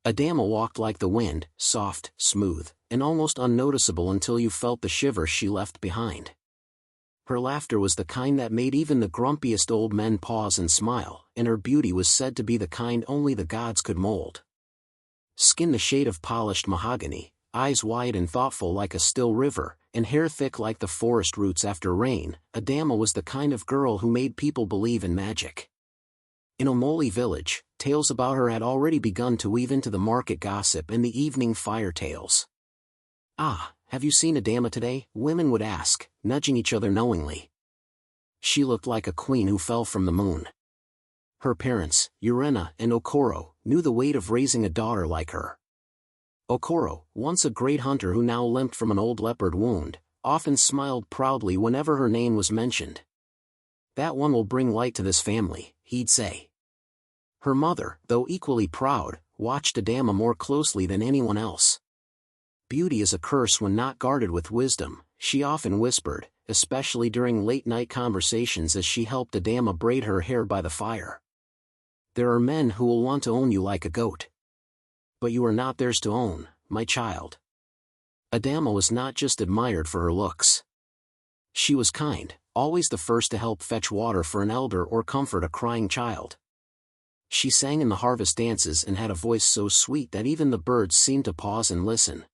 Adama walked like the wind, soft, smooth, and almost unnoticeable until you felt the shiver she left behind. Her laughter was the kind that made even the grumpiest old men pause and smile, and her beauty was said to be the kind only the gods could mold. Skin the shade of polished mahogany, eyes wide and thoughtful like a still river, and hair thick like the forest roots after rain, Adama was the kind of girl who made people believe in magic. In Omoli village, tales about her had already begun to weave into the market gossip and the evening fire tales. "Ah, have you seen Adama today?" women would ask, nudging each other knowingly. She looked like a queen who fell from the moon. Her parents, Urena and Okoro, knew the weight of raising a daughter like her. Okoro, once a great hunter who now limped from an old leopard wound, often smiled proudly whenever her name was mentioned. "That one will bring light to this family," he'd say. Her mother, though equally proud, watched Adama more closely than anyone else. "Beauty is a curse when not guarded with wisdom," she often whispered, especially during late-night conversations as she helped Adama braid her hair by the fire. "There are men who will want to own you like a goat. But you are not theirs to own, my child." Adama was not just admired for her looks. She was kind, always the first to help fetch water for an elder or comfort a crying child. She sang in the harvest dances and had a voice so sweet that even the birds seemed to pause and listen.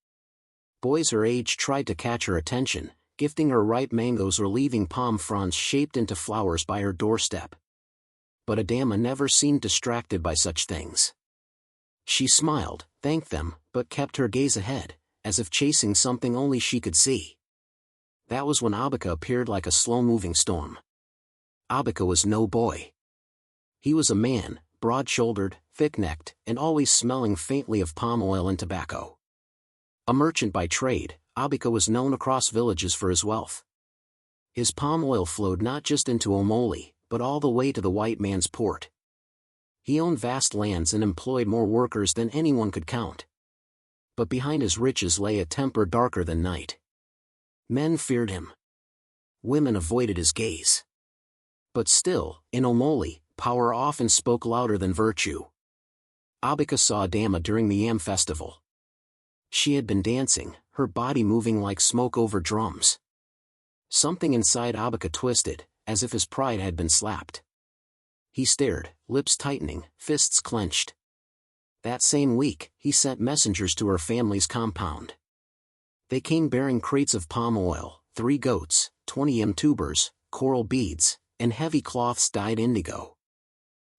Boys her age tried to catch her attention, gifting her ripe mangoes or leaving palm fronds shaped into flowers by her doorstep. But Adama never seemed distracted by such things. She smiled, thanked them, but kept her gaze ahead, as if chasing something only she could see. That was when Abika appeared like a slow-moving storm. Abika was no boy. He was a man, broad-shouldered, thick-necked, and always smelling faintly of palm oil and tobacco. A merchant by trade, Abika was known across villages for his wealth. His palm oil flowed not just into Omoli, but all the way to the white man's port. He owned vast lands and employed more workers than anyone could count. But behind his riches lay a temper darker than night. Men feared him. Women avoided his gaze. But still, in Omoli, power often spoke louder than virtue. Abika saw Adama during the Yam festival. She had been dancing, her body moving like smoke over drums. Something inside Abika twisted, as if his pride had been slapped. He stared, lips tightening, fists clenched. That same week, he sent messengers to her family's compound. They came bearing crates of palm oil, 3 goats, 20 yam tubers, coral beads, and heavy cloths dyed indigo.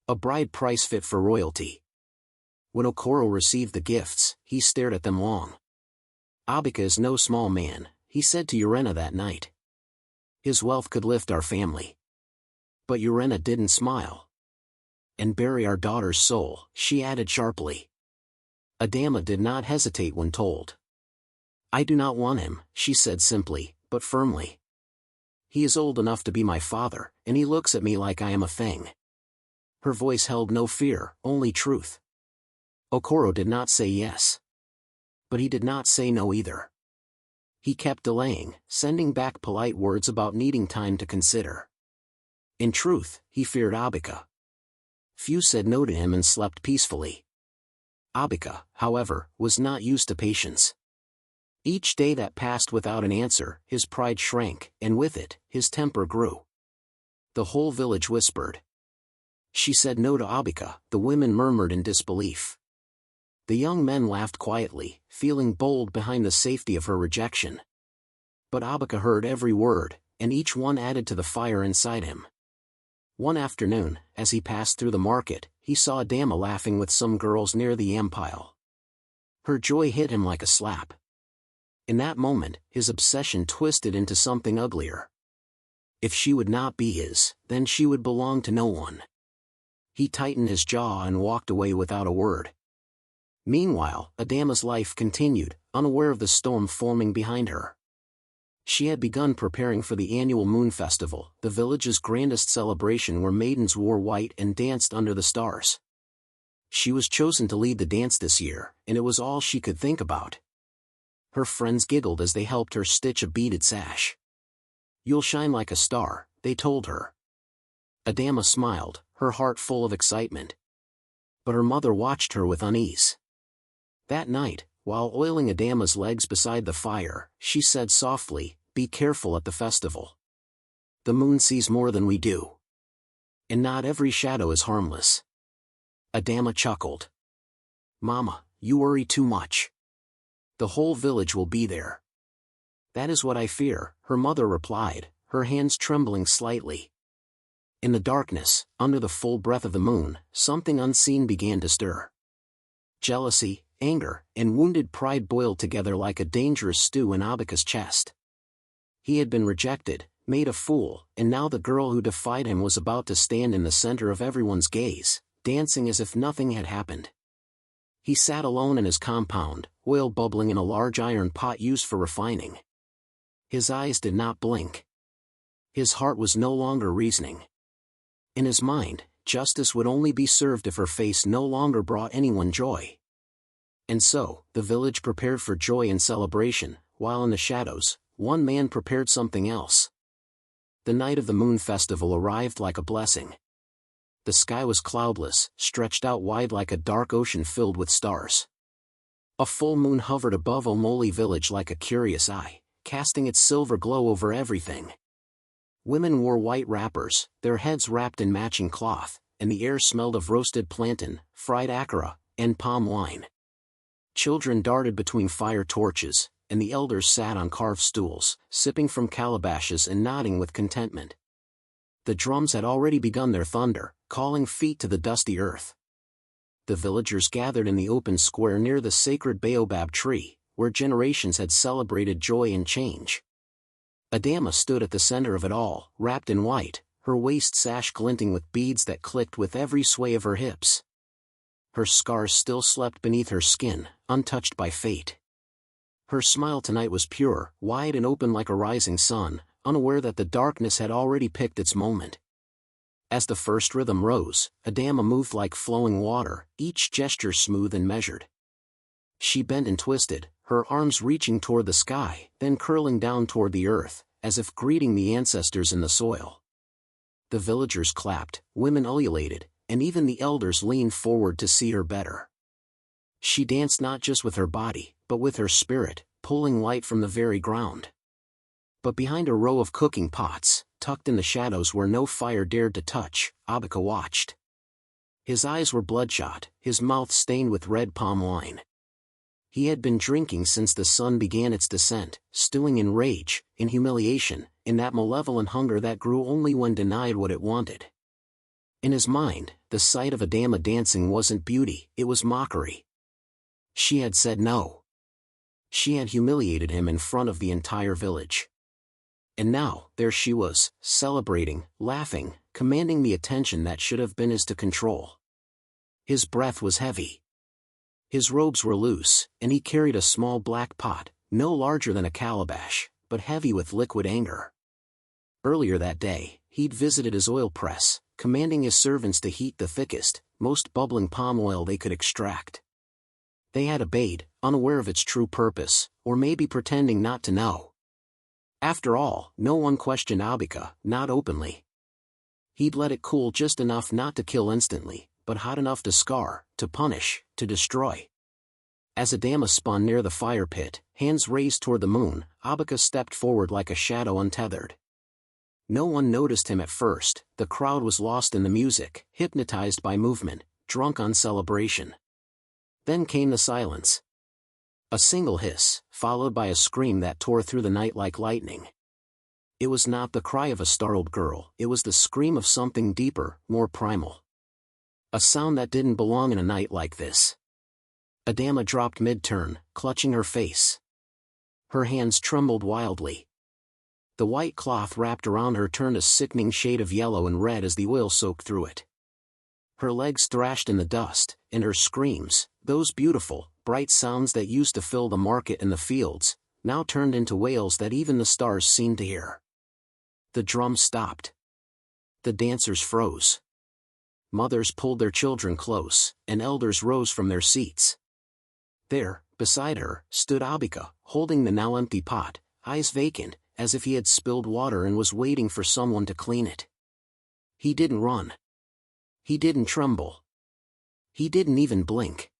A bride price fit for royalty. When Okoro received the gifts, he stared at them long. "Abika is no small man," he said to Urena that night. "His wealth could lift our family." But Urena didn't smile. "And bury our daughter's soul," she added sharply. Adama did not hesitate when told. "I do not want him," she said simply, but firmly. "He is old enough to be my father, and he looks at me like I am a thing." Her voice held no fear, only truth. Okoro did not say yes. But he did not say no either. He kept delaying, sending back polite words about needing time to consider. In truth, he feared Abika. Few said no to him and slept peacefully. Abika, however, was not used to patience. Each day that passed without an answer, his pride shrank, and with it, his temper grew. The whole village whispered. She said no to Abika, the women murmured in disbelief. The young men laughed quietly, feeling bold behind the safety of her rejection. But Abika heard every word, and each one added to the fire inside him. One afternoon, as he passed through the market, he saw Adama laughing with some girls near the yam pile. Her joy hit him like a slap. In that moment, his obsession twisted into something uglier. If she would not be his, then she would belong to no one. He tightened his jaw and walked away without a word. Meanwhile, Adama's life continued, unaware of the storm forming behind her. She had begun preparing for the annual Moon Festival, the village's grandest celebration where maidens wore white and danced under the stars. She was chosen to lead the dance this year, and it was all she could think about. Her friends giggled as they helped her stitch a beaded sash. "You'll shine like a star," they told her. Adama smiled, her heart full of excitement. But her mother watched her with unease. That night, while oiling Adama's legs beside the fire, she said softly, "Be careful at the festival. The moon sees more than we do. And not every shadow is harmless." Adama chuckled. "Mama, you worry too much. The whole village will be there." "That is what I fear," her mother replied, her hands trembling slightly. In the darkness, under the full breath of the moon, something unseen began to stir. Jealousy, anger, and wounded pride boiled together like a dangerous stew in Abika's chest. He had been rejected, made a fool, and now the girl who defied him was about to stand in the center of everyone's gaze, dancing as if nothing had happened. He sat alone in his compound, oil bubbling in a large iron pot used for refining. His eyes did not blink. His heart was no longer reasoning. In his mind, justice would only be served if her face no longer brought anyone joy. And so, the village prepared for joy and celebration, while in the shadows, one man prepared something else. The night of the moon festival arrived like a blessing. The sky was cloudless, stretched out wide like a dark ocean filled with stars. A full moon hovered above Omoli village like a curious eye, casting its silver glow over everything. Women wore white wrappers, their heads wrapped in matching cloth, and the air smelled of roasted plantain, fried akara, and palm wine. Children darted between fire torches, and the elders sat on carved stools, sipping from calabashes and nodding with contentment. The drums had already begun their thunder, calling feet to the dusty earth. The villagers gathered in the open square near the sacred baobab tree, where generations had celebrated joy and change. Adama stood at the center of it all, wrapped in white, her waist sash glinting with beads that clicked with every sway of her hips. Her scars still slept beneath her skin, untouched by fate. Her smile tonight was pure, wide and open like a rising sun, unaware that the darkness had already picked its moment. As the first rhythm rose, Adama moved like flowing water, each gesture smooth and measured. She bent and twisted, her arms reaching toward the sky, then curling down toward the earth, as if greeting the ancestors in the soil. The villagers clapped, women ululated, and even the elders leaned forward to see her better. She danced not just with her body, but with her spirit, pulling light from the very ground. But behind a row of cooking pots, tucked in the shadows where no fire dared to touch, Abika watched. His eyes were bloodshot, his mouth stained with red palm wine. He had been drinking since the sun began its descent, stewing in rage, in humiliation, in that malevolent hunger that grew only when denied what it wanted. In his mind, the sight of Adama dancing wasn't beauty, it was mockery. She had said no. She had humiliated him in front of the entire village. And now, there she was, celebrating, laughing, commanding the attention that should have been his to control. His breath was heavy. His robes were loose, and he carried a small black pot, no larger than a calabash, but heavy with liquid anger. Earlier that day, he'd visited his oil press, commanding his servants to heat the thickest, most bubbling palm oil they could extract. They had obeyed, unaware of its true purpose, or maybe pretending not to know. After all, no one questioned Abika, not openly. He'd let it cool just enough not to kill instantly, but hot enough to scar, to punish, to destroy. As Adama spun near the fire pit, hands raised toward the moon, Abika stepped forward like a shadow untethered. No one noticed him at first, the crowd was lost in the music, hypnotized by movement, drunk on celebration. Then came the silence. A single hiss, followed by a scream that tore through the night like lightning. It was not the cry of a startled girl, it was the scream of something deeper, more primal. A sound that didn't belong in a night like this. Adama dropped mid-turn, clutching her face. Her hands trembled wildly. The white cloth wrapped around her turned a sickening shade of yellow and red as the oil soaked through it. Her legs thrashed in the dust, and her screams, those beautiful, bright sounds that used to fill the market and the fields, now turned into wails that even the stars seemed to hear. The drums stopped. The dancers froze. Mothers pulled their children close, and elders rose from their seats. There, beside her, stood Abika, holding the now empty pot, eyes vacant, as if he had spilled water and was waiting for someone to clean it. He didn't run. He didn't tremble. He didn't even blink.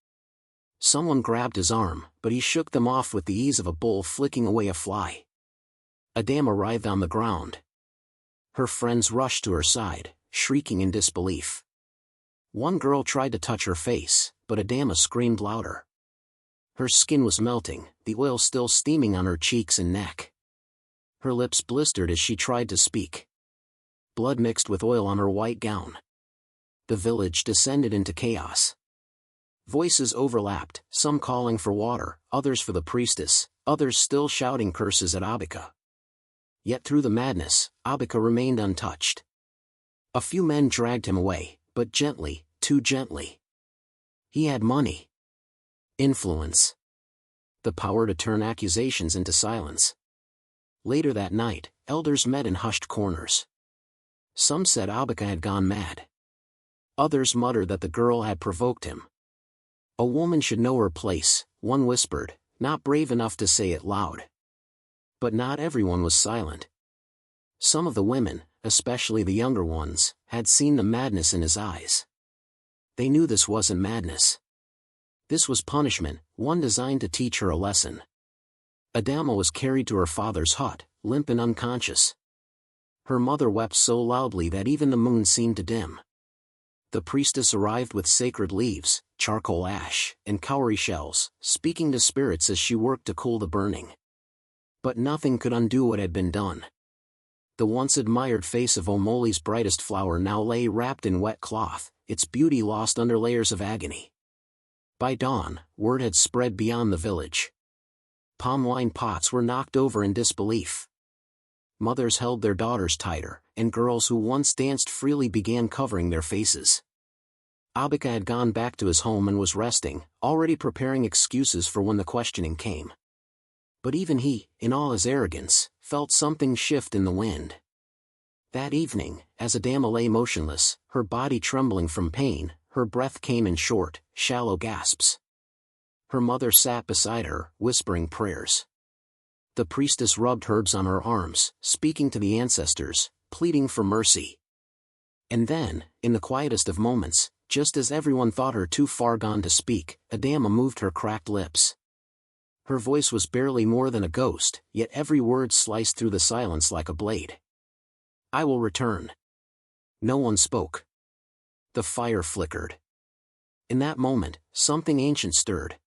Someone grabbed his arm, but he shook them off with the ease of a bull flicking away a fly. Adama writhed on the ground. Her friends rushed to her side, shrieking in disbelief. One girl tried to touch her face, but Adama screamed louder. Her skin was melting, the oil still steaming on her cheeks and neck. Her lips blistered as she tried to speak. Blood mixed with oil on her white gown. The village descended into chaos. Voices overlapped, some calling for water, others for the priestess, others still shouting curses at Abika. Yet through the madness, Abika remained untouched. A few men dragged him away, but gently, too gently. He had money. Influence. The power to turn accusations into silence. Later that night, elders met in hushed corners. Some said Abika had gone mad. Others muttered that the girl had provoked him. A woman should know her place, one whispered, not brave enough to say it loud. But not everyone was silent. Some of the women, especially the younger ones, had seen the madness in his eyes. They knew this wasn't madness. This was punishment, one designed to teach her a lesson. Adama was carried to her father's hut, limp and unconscious. Her mother wept so loudly that even the moon seemed to dim. The priestess arrived with sacred leaves, charcoal ash, and cowrie shells, speaking to spirits as she worked to cool the burning. But nothing could undo what had been done. The once admired face of Omoli's brightest flower now lay wrapped in wet cloth, its beauty lost under layers of agony. By dawn, word had spread beyond the village. Palm wine pots were knocked over in disbelief. Mothers held their daughters tighter, and girls who once danced freely began covering their faces. Abika had gone back to his home and was resting, already preparing excuses for when the questioning came. But even he, in all his arrogance, felt something shift in the wind. That evening, as Adama lay motionless, her body trembling from pain, her breath came in short, shallow gasps. Her mother sat beside her, whispering prayers. The priestess rubbed herbs on her arms, speaking to the ancestors, pleading for mercy. And then, in the quietest of moments, just as everyone thought her too far gone to speak, Adama moved her cracked lips. Her voice was barely more than a ghost, yet every word sliced through the silence like a blade. "I will return." No one spoke. The fire flickered. In that moment, something ancient stirred.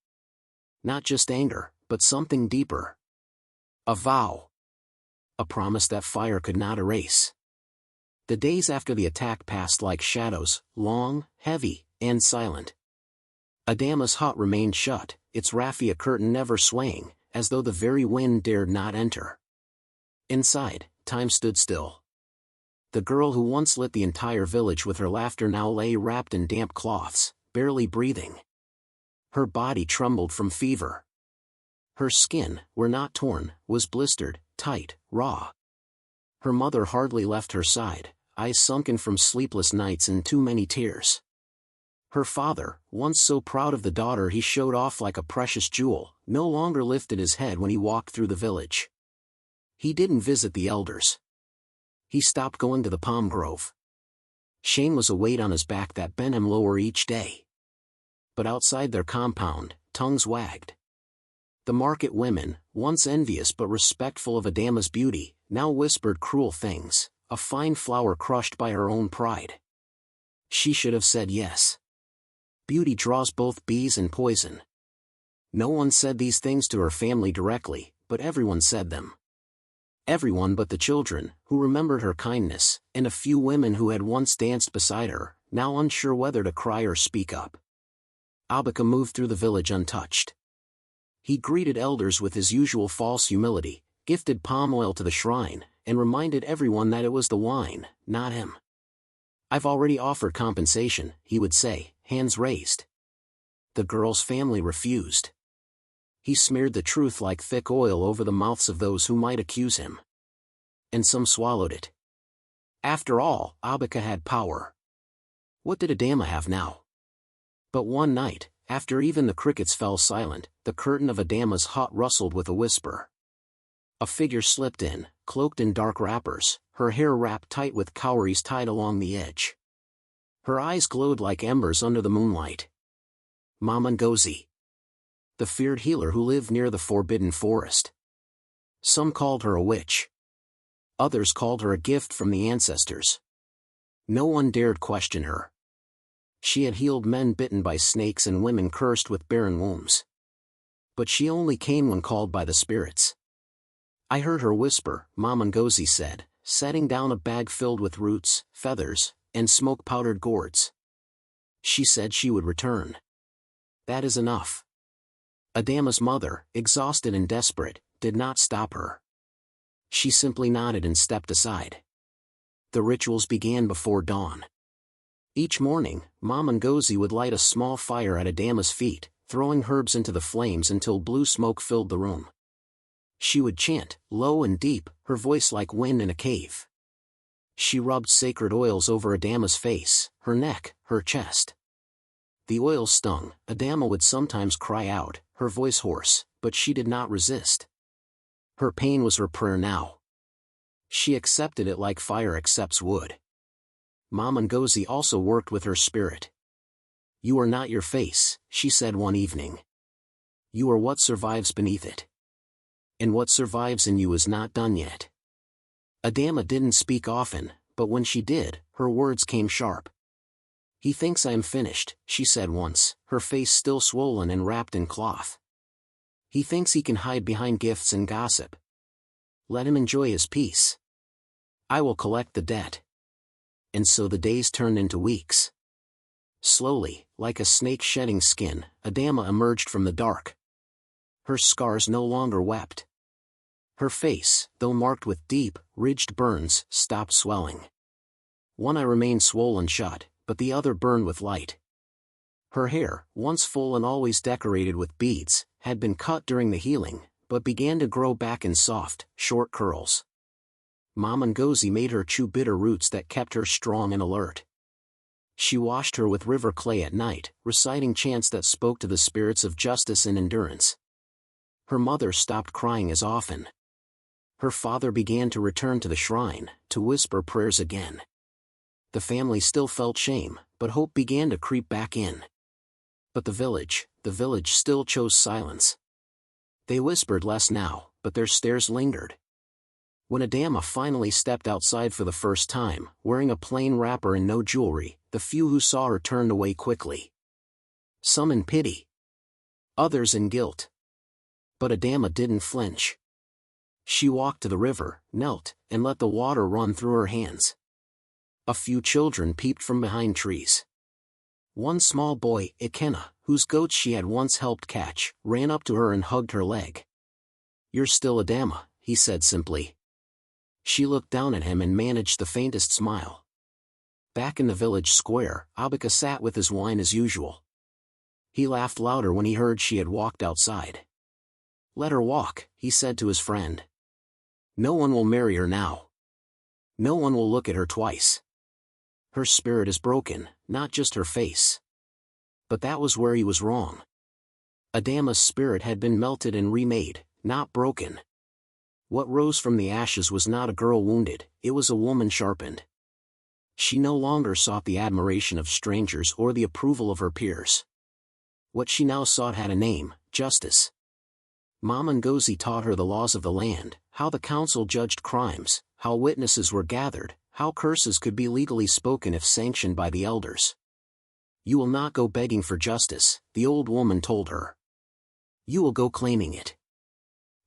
Not just anger, but something deeper. A vow. A promise that fire could not erase. The days after the attack passed like shadows, long, heavy, and silent. Adama's hut remained shut, its raffia curtain never swaying, as though the very wind dared not enter. Inside, time stood still. The girl who once lit the entire village with her laughter now lay wrapped in damp cloths, barely breathing. Her body trembled from fever. Her skin, where not torn, was blistered, tight, raw. Her mother hardly left her side, eyes sunken from sleepless nights and too many tears. Her father, once so proud of the daughter he showed off like a precious jewel, no longer lifted his head when he walked through the village. He didn't visit the elders. He stopped going to the palm grove. Shame was a weight on his back that bent him lower each day. But outside their compound, tongues wagged. The market women, once envious but respectful of Adama's beauty, now whispered cruel things, a fine flower crushed by her own pride. She should have said yes. Beauty draws both bees and poison. No one said these things to her family directly, but everyone said them. Everyone but the children, who remembered her kindness, and a few women who had once danced beside her, now unsure whether to cry or speak up. Abika moved through the village untouched. He greeted elders with his usual false humility, gifted palm oil to the shrine, and reminded everyone that it was the wine, not him. "I've already offered compensation," he would say, hands raised. The girl's family refused. He smeared the truth like thick oil over the mouths of those who might accuse him. And some swallowed it. After all, Abika had power. What did Adama have now? But one night, after even the crickets fell silent, the curtain of Adama's hut rustled with a whisper. A figure slipped in, cloaked in dark wrappers, her hair wrapped tight with cowries tied along the edge. Her eyes glowed like embers under the moonlight. Mama Ngozi. the feared healer who lived near the forbidden forest. Some called her a witch. Others called her a gift from the ancestors. No one dared question her. She had healed men bitten by snakes and women cursed with barren wombs. But she only came when called by the spirits. I heard her whisper, Mama Ngozi said, setting down a bag filled with roots, feathers, and smoke-powdered gourds. She said she would return. That is enough. Adama's mother, exhausted and desperate, did not stop her. She simply nodded and stepped aside. The rituals began before dawn. Each morning, Mama Ngozi would light a small fire at Adama's feet, throwing herbs into the flames until blue smoke filled the room. She would chant, low and deep, her voice like wind in a cave. She rubbed sacred oils over Adama's face, her neck, her chest. The oils stung. Adama would sometimes cry out, her voice hoarse, but she did not resist. Her pain was her prayer now. She accepted it like fire accepts wood. Mama Ngozi also worked with her spirit. You are not your face, she said one evening. You are what survives beneath it. And what survives in you is not done yet. Adama didn't speak often, but when she did, her words came sharp. He thinks I am finished, she said once, her face still swollen and wrapped in cloth. He thinks he can hide behind gifts and gossip. Let him enjoy his peace. I will collect the debt. And so the days turned into weeks. Slowly, like a snake shedding skin, Adama emerged from the dark. Her scars no longer wept. Her face, though marked with deep, ridged burns, stopped swelling. One eye remained swollen shut, but the other burned with light. Her hair, once full and always decorated with beads, had been cut during the healing, but began to grow back in soft, short curls. Mama Ngozi made her chew bitter roots that kept her strong and alert. She washed her with river clay at night, reciting chants that spoke to the spirits of justice and endurance. Her mother stopped crying as often. Her father began to return to the shrine, to whisper prayers again. The family still felt shame, but hope began to creep back in. But the village still chose silence. They whispered less now, but their stares lingered. When Adama finally stepped outside for the first time, wearing a plain wrapper and no jewelry, the few who saw her turned away quickly. Some in pity. Others in guilt. But Adama didn't flinch. She walked to the river, knelt, and let the water run through her hands. A few children peeped from behind trees. One small boy, Ikenna, whose goats she had once helped catch, ran up to her and hugged her leg. You're still Adama, he said simply. She looked down at him and managed the faintest smile. Back in the village square, Abika sat with his wine as usual. He laughed louder when he heard she had walked outside. Let her walk, he said to his friend. No one will marry her now. No one will look at her twice. Her spirit is broken, not just her face. But that was where he was wrong. Adama's spirit had been melted and remade, not broken. What rose from the ashes was not a girl wounded, it was a woman sharpened. She no longer sought the admiration of strangers or the approval of her peers. What she now sought had a name, justice. Mama Ngozi taught her the laws of the land, how the council judged crimes, how witnesses were gathered, how curses could be legally spoken if sanctioned by the elders. You will not go begging for justice, the old woman told her. You will go claiming it.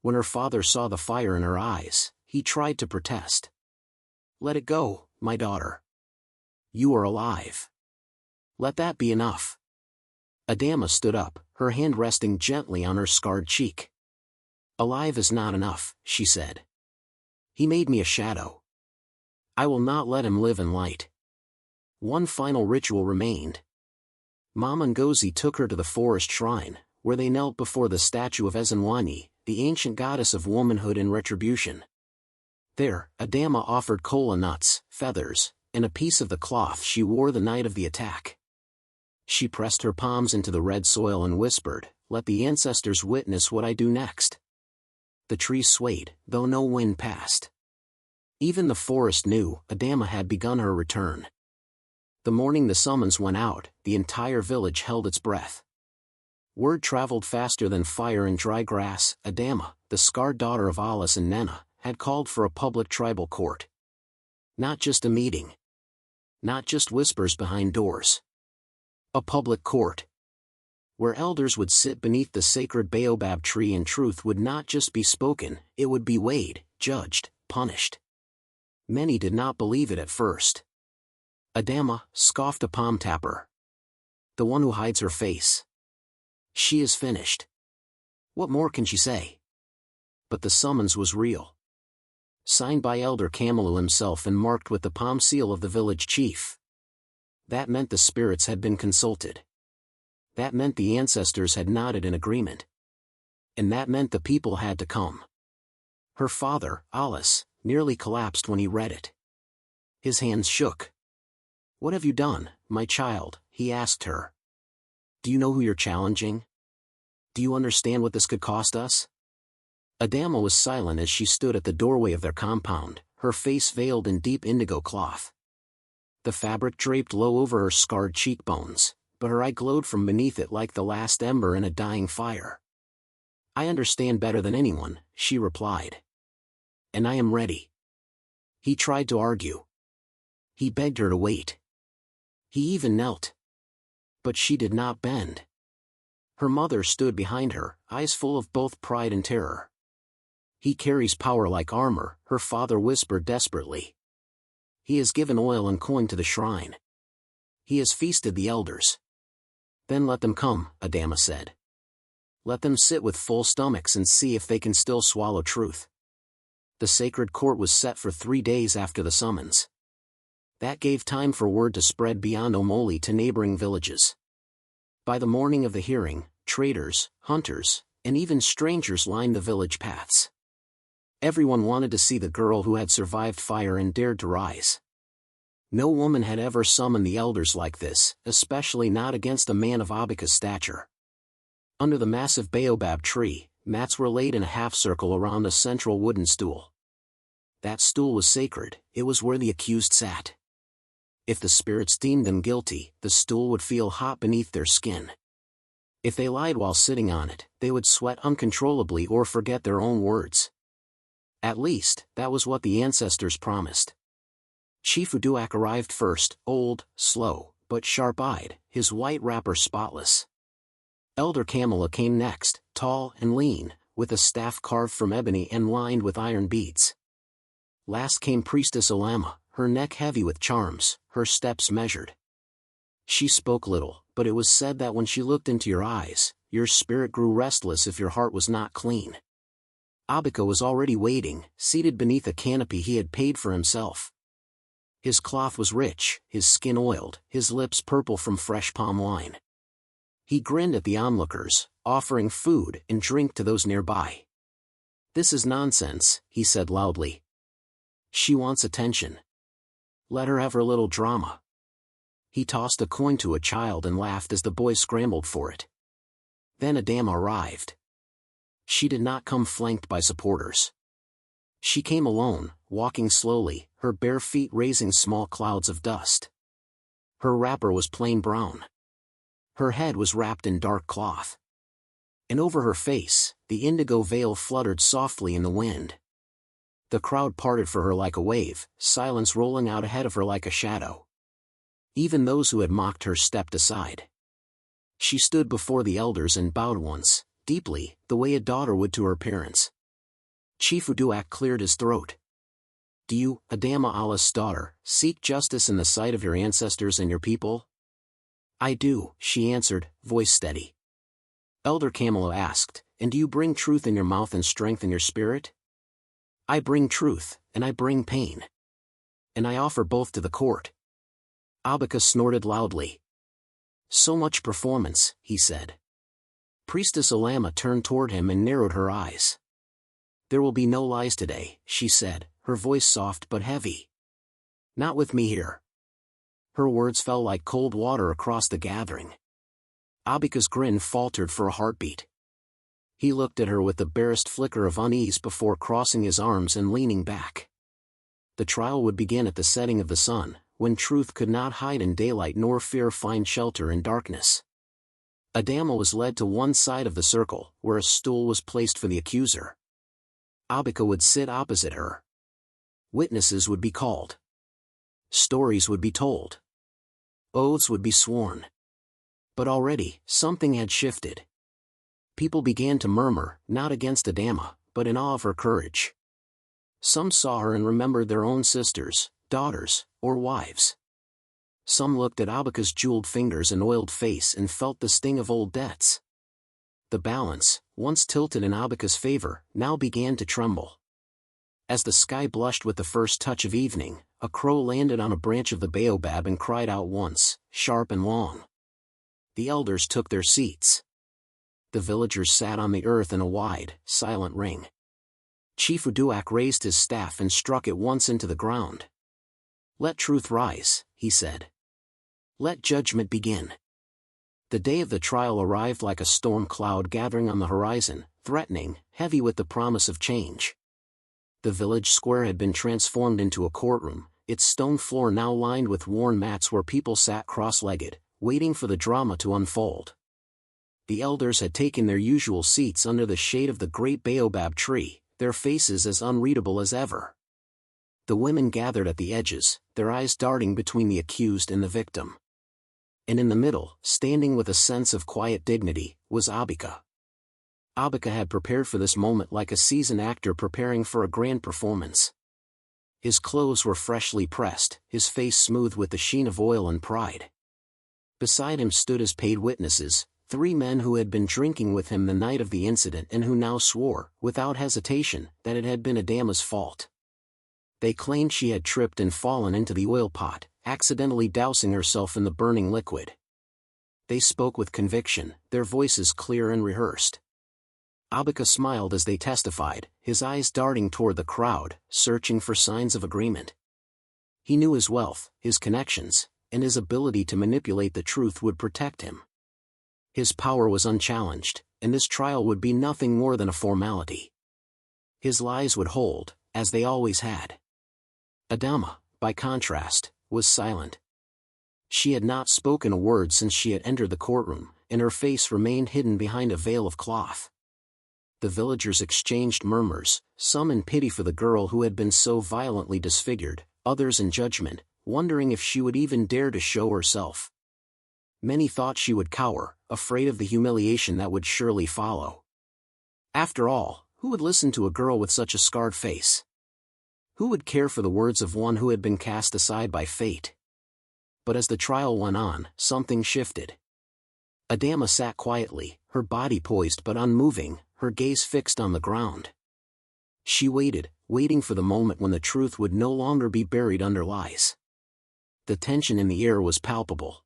When her father saw the fire in her eyes, he tried to protest. Let it go, my daughter. You are alive. Let that be enough. Adama stood up, her hand resting gently on her scarred cheek. Alive is not enough, she said. He made me a shadow. I will not let him live in light. One final ritual remained. Mama Ngozi took her to the forest shrine, where they knelt before the statue of Ezenwani, the ancient goddess of womanhood and retribution. There, Adama offered kola nuts, feathers, and a piece of the cloth she wore the night of the attack. She pressed her palms into the red soil and whispered, Let the ancestors witness what I do next. The trees swayed, though no wind passed. Even the forest knew Adama had begun her return. The morning the summons went out, the entire village held its breath. Word traveled faster than fire in dry grass. Adama, the scarred daughter of Alice and Nena, had called for a public tribal court. Not just a meeting. Not just whispers behind doors. A public court. Where elders would sit beneath the sacred baobab tree and truth would not just be spoken, it would be weighed, judged, punished. Many did not believe it at first. Adama, scoffed a palm tapper. The one who hides her face. She is finished. What more can she say? But the summons was real. Signed by Elder Kamilu himself and marked with the palm seal of the village chief. That meant the spirits had been consulted. That meant the ancestors had nodded in agreement. And that meant the people had to come. Her father, Alice, nearly collapsed when he read it. His hands shook. "What have you done, my child?" he asked her. "Do you know who you're challenging? Do you understand what this could cost us?" Adama was silent as she stood at the doorway of their compound, her face veiled in deep indigo cloth. The fabric draped low over her scarred cheekbones, but her eye glowed from beneath it like the last ember in a dying fire. "I understand better than anyone," she replied. "And I am ready." He tried to argue. He begged her to wait. He even knelt. But she did not bend. Her mother stood behind her, eyes full of both pride and terror. "He carries power like armor," her father whispered desperately. "He has given oil and coin to the shrine. He has feasted the elders." "Then let them come," Adama said. "Let them sit with full stomachs and see if they can still swallow truth." The sacred court was set for 3 days after the summons. That gave time for word to spread beyond Omoli to neighboring villages. By the morning of the hearing, traders, hunters, and even strangers lined the village paths. Everyone wanted to see the girl who had survived fire and dared to rise. No woman had ever summoned the elders like this, especially not against a man of Abika's stature. Under the massive baobab tree, mats were laid in a half-circle around a central wooden stool. That stool was sacred, it was where the accused sat. If the spirits deemed them guilty, the stool would feel hot beneath their skin. If they lied while sitting on it, they would sweat uncontrollably or forget their own words. At least, that was what the ancestors promised. Chief Uduak arrived first, old, slow, but sharp-eyed, his white wrapper spotless. Elder Kamala came next, tall and lean, with a staff carved from ebony and lined with iron beads. Last came Priestess Olama, her neck heavy with charms, her steps measured. She spoke little, but it was said that when she looked into your eyes, your spirit grew restless if your heart was not clean. Abika was already waiting, seated beneath a canopy he had paid for himself. His cloth was rich, his skin oiled, his lips purple from fresh palm wine. He grinned at the onlookers, offering food and drink to those nearby. "This is nonsense," he said loudly. "She wants attention. Let her have her little drama." He tossed a coin to a child and laughed as the boy scrambled for it. Then Adama arrived. She did not come flanked by supporters. She came alone, walking slowly, her bare feet raising small clouds of dust. Her wrapper was plain brown. Her head was wrapped in dark cloth. And over her face, the indigo veil fluttered softly in the wind. The crowd parted for her like a wave, silence rolling out ahead of her like a shadow. Even those who had mocked her stepped aside. She stood before the elders and bowed once, deeply, the way a daughter would to her parents. Chief Uduak cleared his throat. "Do you, Adama Allah's daughter, seek justice in the sight of your ancestors and your people?" "I do," she answered, voice steady. Elder Kamala asked, "And do you bring truth in your mouth and strength in your spirit?" "I bring truth, and I bring pain. And I offer both to the court." Abika snorted loudly. "So much performance," he said. Priestess Olama turned toward him and narrowed her eyes. "There will be no lies today," she said, her voice soft but heavy. "Not with me here." Her words fell like cold water across the gathering. Abika's grin faltered for a heartbeat. He looked at her with the barest flicker of unease before crossing his arms and leaning back. The trial would begin at the setting of the sun, when truth could not hide in daylight nor fear find shelter in darkness. Adama was led to one side of the circle, where a stool was placed for the accuser. Abika would sit opposite her. Witnesses would be called. Stories would be told. Oaths would be sworn. But already, something had shifted. People began to murmur, not against Adama, but in awe of her courage. Some saw her and remembered their own sisters, daughters, or wives. Some looked at Abika's jeweled fingers and oiled face and felt the sting of old debts. The balance, once tilted in Abika's favor, now began to tremble. As the sky blushed with the first touch of evening, a crow landed on a branch of the baobab and cried out once, sharp and long. The elders took their seats. The villagers sat on the earth in a wide, silent ring. Chief Uduak raised his staff and struck it once into the ground. "Let truth rise," he said. "Let judgment begin." The day of the trial arrived like a storm cloud gathering on the horizon, threatening, heavy with the promise of change. The village square had been transformed into a courtroom, its stone floor now lined with worn mats where people sat cross-legged, waiting for the drama to unfold. The elders had taken their usual seats under the shade of the great baobab tree, their faces as unreadable as ever. The women gathered at the edges, their eyes darting between the accused and the victim. And in the middle, standing with a sense of quiet dignity, was Abika. Abika had prepared for this moment like a seasoned actor preparing for a grand performance. His clothes were freshly pressed, his face smooth with the sheen of oil and pride. Beside him stood as paid witnesses, 3 men who had been drinking with him the night of the incident and who now swore, without hesitation, that it had been Adama's fault. They claimed she had tripped and fallen into the oil pot, accidentally dousing herself in the burning liquid. They spoke with conviction, their voices clear and rehearsed. Abika smiled as they testified, his eyes darting toward the crowd, searching for signs of agreement. He knew his wealth, his connections, and his ability to manipulate the truth would protect him. His power was unchallenged, and this trial would be nothing more than a formality. His lies would hold, as they always had. Adama, by contrast, was silent. She had not spoken a word since she had entered the courtroom, and her face remained hidden behind a veil of cloth. The villagers exchanged murmurs, some in pity for the girl who had been so violently disfigured, others in judgment, wondering if she would even dare to show herself. Many thought she would cower, afraid of the humiliation that would surely follow. After all, who would listen to a girl with such a scarred face? Who would care for the words of one who had been cast aside by fate? But as the trial went on, something shifted. Adama sat quietly, her body poised but unmoving, her gaze fixed on the ground. She waited, waiting for the moment when the truth would no longer be buried under lies. The tension in the air was palpable.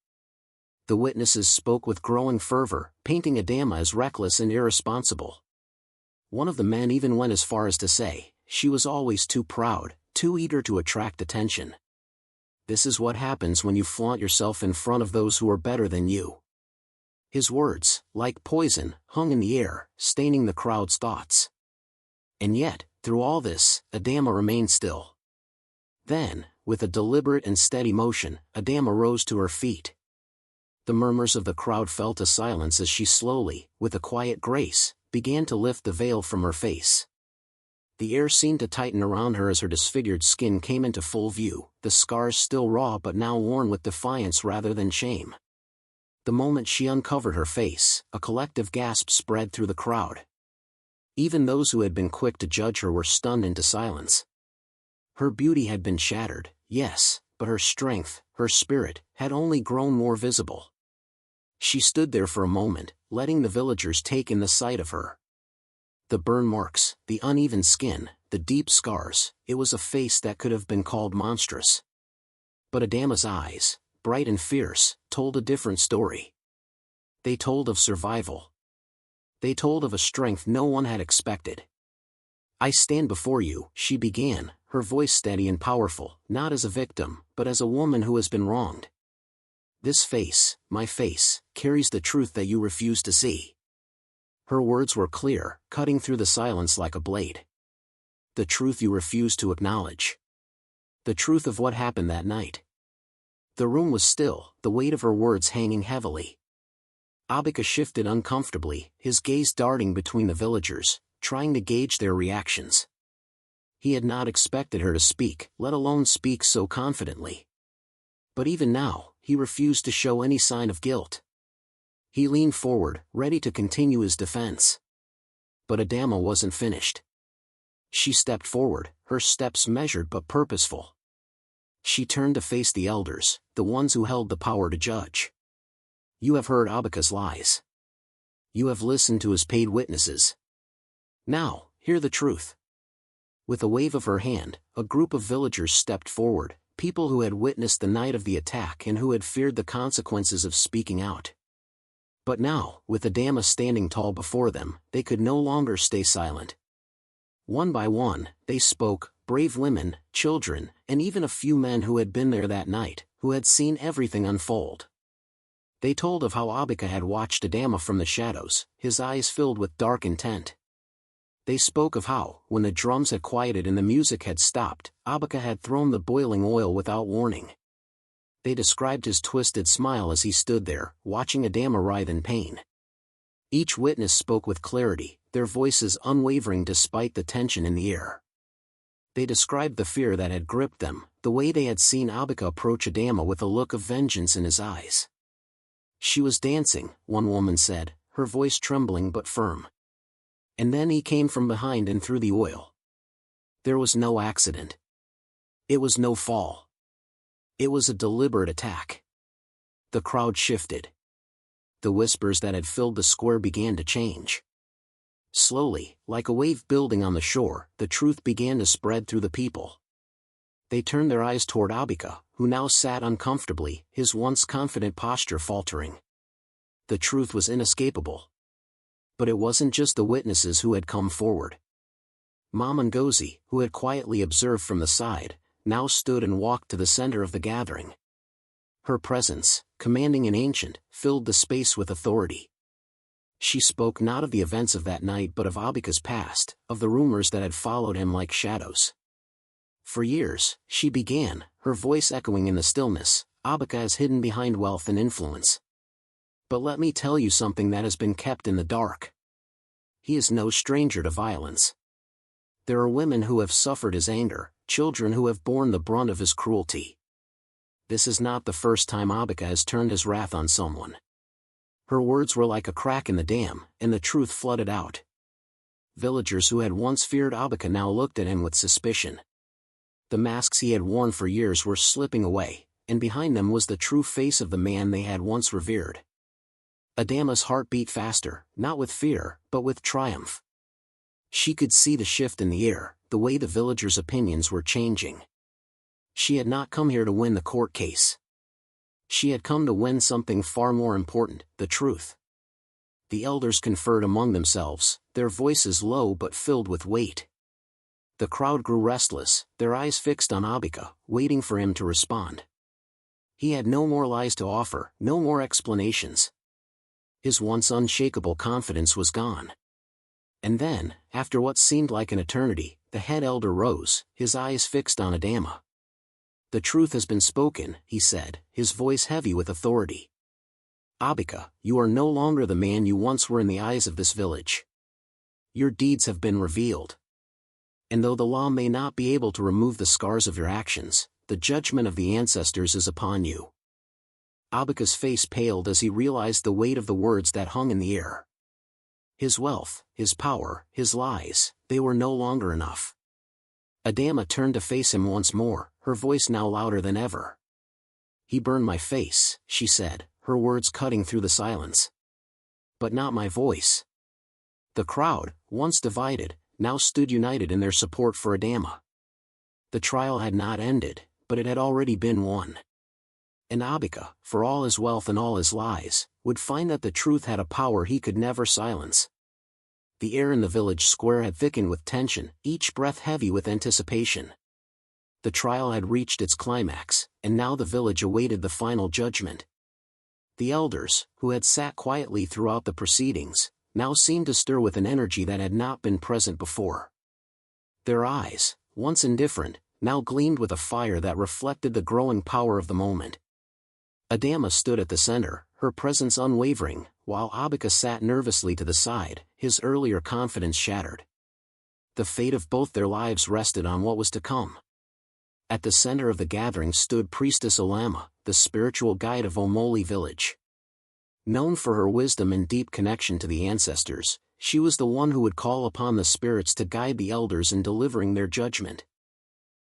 The witnesses spoke with growing fervor, painting Adama as reckless and irresponsible. One of the men even went as far as to say, she was always too proud, too eager to attract attention. This is what happens when you flaunt yourself in front of those who are better than you. His words, like poison, hung in the air, staining the crowd's thoughts. And yet, through all this, Adama remained still. Then, with a deliberate and steady motion, Adama rose to her feet. The murmurs of the crowd fell to silence as she slowly, with a quiet grace, began to lift the veil from her face. The air seemed to tighten around her as her disfigured skin came into full view, the scars still raw but now worn with defiance rather than shame. The moment she uncovered her face, a collective gasp spread through the crowd. Even those who had been quick to judge her were stunned into silence. Her beauty had been shattered, yes, but her strength, her spirit, had only grown more visible. She stood there for a moment, letting the villagers take in the sight of her. The burn marks, the uneven skin, the deep scars, it was a face that could have been called monstrous. But Adama's eyes, bright and fierce, told a different story. They told of survival. They told of a strength no one had expected. "I stand before you," she began, her voice steady and powerful, not as a victim, but as a woman who has been wronged. "This face, my face, carries the truth that you refuse to see." Her words were clear, cutting through the silence like a blade. The truth you refuse to acknowledge. The truth of what happened that night. The room was still, the weight of her words hanging heavily. Abika shifted uncomfortably, his gaze darting between the villagers, trying to gauge their reactions. He had not expected her to speak, let alone speak so confidently. But even now, he refused to show any sign of guilt. He leaned forward, ready to continue his defense. But Adama wasn't finished. She stepped forward, her steps measured but purposeful. She turned to face the elders, the ones who held the power to judge. You have heard Abika's lies. You have listened to his paid witnesses. Now, hear the truth. With a wave of her hand, a group of villagers stepped forward, people who had witnessed the night of the attack and who had feared the consequences of speaking out. But now, with Adama standing tall before them, they could no longer stay silent. One by one, they spoke, brave women, children, and even a few men who had been there that night, who had seen everything unfold. They told of how Abika had watched Adama from the shadows, his eyes filled with dark intent. They spoke of how, when the drums had quieted and the music had stopped, Abika had thrown the boiling oil without warning. They described his twisted smile as he stood there, watching Adama writhe in pain. Each witness spoke with clarity, their voices unwavering despite the tension in the air. They described the fear that had gripped them, the way they had seen Abika approach Adama with a look of vengeance in his eyes. She was dancing, one woman said, her voice trembling but firm. And then he came from behind and threw the oil. There was no accident. It was no fall. It was a deliberate attack. The crowd shifted. The whispers that had filled the square began to change. Slowly, like a wave building on the shore, the truth began to spread through the people. They turned their eyes toward Abika, who now sat uncomfortably, his once confident posture faltering. The truth was inescapable. But it wasn't just the witnesses who had come forward. Mama Ngozi, who had quietly observed from the side, now stood and walked to the center of the gathering. Her presence, commanding and ancient, filled the space with authority. She spoke not of the events of that night but of Abika's past, of the rumors that had followed him like shadows. For years, she began, her voice echoing in the stillness, Abika is hidden behind wealth and influence. But let me tell you something that has been kept in the dark. He is no stranger to violence. There are women who have suffered his anger, children who have borne the brunt of his cruelty. This is not the first time Abika has turned his wrath on someone. Her words were like a crack in the dam, and the truth flooded out. Villagers who had once feared Abika now looked at him with suspicion. The masks he had worn for years were slipping away, and behind them was the true face of the man they had once revered. Adama's heart beat faster, not with fear, but with triumph. She could see the shift in the air, the way the villagers' opinions were changing. She had not come here to win the court case. She had come to win something far more important, the truth. The elders conferred among themselves, their voices low but filled with weight. The crowd grew restless, their eyes fixed on Abika, waiting for him to respond. He had no more lies to offer, no more explanations. His once unshakable confidence was gone. And then, after what seemed like an eternity, the head elder rose, his eyes fixed on Adama. The truth has been spoken, he said, his voice heavy with authority. Abika, you are no longer the man you once were in the eyes of this village. Your deeds have been revealed. And though the law may not be able to remove the scars of your actions, the judgment of the ancestors is upon you. Abika's face paled as he realized the weight of the words that hung in the air. His wealth, his power, his lies, they were no longer enough. Adama turned to face him once more, her voice now louder than ever. He burned my face, she said, her words cutting through the silence. But not my voice. The crowd, once divided, now stood united in their support for Adama. The trial had not ended, but it had already been won. And Abika, for all his wealth and all his lies, would find that the truth had a power he could never silence. The air in the village square had thickened with tension, each breath heavy with anticipation. The trial had reached its climax, and now the village awaited the final judgment. The elders, who had sat quietly throughout the proceedings, now seemed to stir with an energy that had not been present before. Their eyes, once indifferent, now gleamed with a fire that reflected the growing power of the moment. Adama stood at the center, her presence unwavering, while Abika sat nervously to the side, his earlier confidence shattered. The fate of both their lives rested on what was to come. At the center of the gathering stood Priestess Olama, the spiritual guide of Omoli village. Known for her wisdom and deep connection to the ancestors, she was the one who would call upon the spirits to guide the elders in delivering their judgment.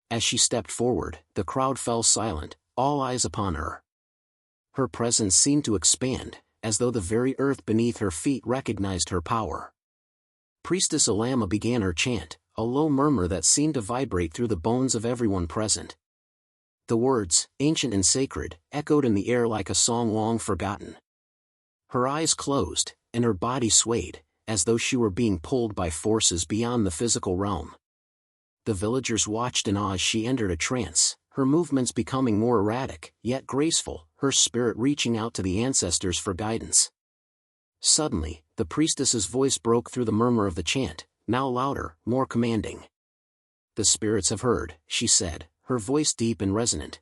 As she stepped forward, the crowd fell silent, all eyes upon her. Her presence seemed to expand, as though the very earth beneath her feet recognized her power. Priestess Olama began her chant, a low murmur that seemed to vibrate through the bones of everyone present. The words, ancient and sacred, echoed in the air like a song long forgotten. Her eyes closed, and her body swayed, as though she were being pulled by forces beyond the physical realm. The villagers watched in awe as she entered a trance, her movements becoming more erratic, yet graceful, her spirit reaching out to the ancestors for guidance. Suddenly, the priestess's voice broke through the murmur of the chant, now louder, more commanding. "The spirits have heard," she said, her voice deep and resonant.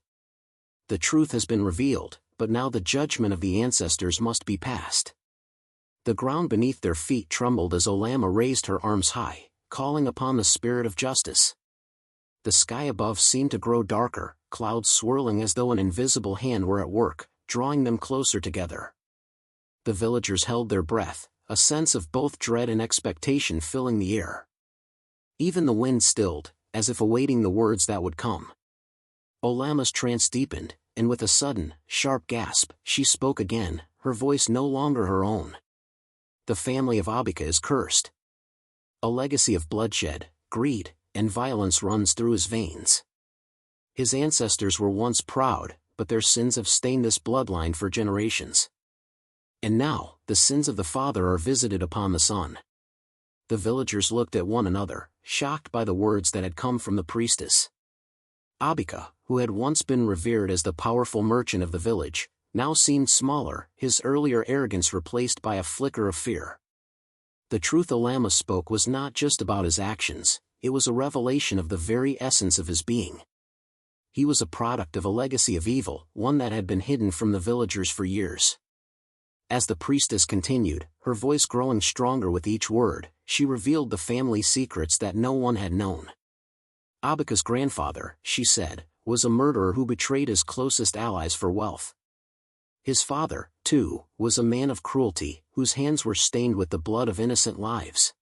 "The truth has been revealed, but now the judgment of the ancestors must be passed." The ground beneath their feet trembled as Olama raised her arms high, calling upon the spirit of justice. The sky above seemed to grow darker, clouds swirling as though an invisible hand were at work, drawing them closer together. The villagers held their breath, a sense of both dread and expectation filling the air. Even the wind stilled, as if awaiting the words that would come. Olama's trance deepened, and with a sudden, sharp gasp, she spoke again, her voice no longer her own. "The family of Abika is cursed. A legacy of bloodshed, greed, and violence runs through his veins. His ancestors were once proud, but their sins have stained this bloodline for generations. And now, the sins of the father are visited upon the son." The villagers looked at one another, shocked by the words that had come from the priestess. Abika, who had once been revered as the powerful merchant of the village, now seemed smaller, his earlier arrogance replaced by a flicker of fear. The truth Olama spoke was not just about his actions, it was a revelation of the very essence of his being. He was a product of a legacy of evil, one that had been hidden from the villagers for years. As the priestess continued, her voice growing stronger with each word, she revealed the family secrets that no one had known. Abika's grandfather, she said, was a murderer who betrayed his closest allies for wealth. His father, too, was a man of cruelty, whose hands were stained with the blood of innocent lives.